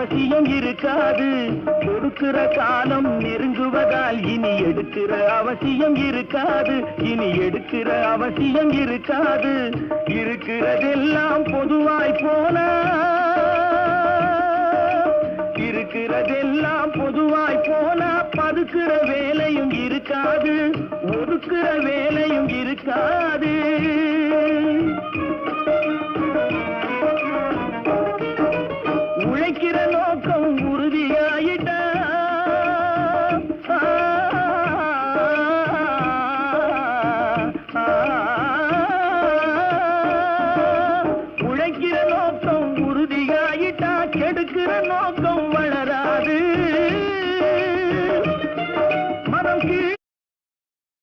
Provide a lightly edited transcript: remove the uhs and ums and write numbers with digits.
அவசியம் இருக்காது. கொடுக்கிற காலம் நெருங்குவதால் இனி எடுக்கிற அவசியம் இருக்காது. இனி எடுக்கிற அவசியம் இருக்காது. இருக்கிறதெல்லாம் பொதுவாய் போனா, இருக்கிறதெல்லாம் பொதுவாய் போனா பதுக்கிற வேலையும் இருக்காது, ஒதுக்கிற வேலையும் இருக்காது. உழைக்கிற நோக்கம் உறுதியாயிட்டா உழைக்கிற நோக்கம் உறுதியாயிட்டா கெடுக்கிற நோக்கம்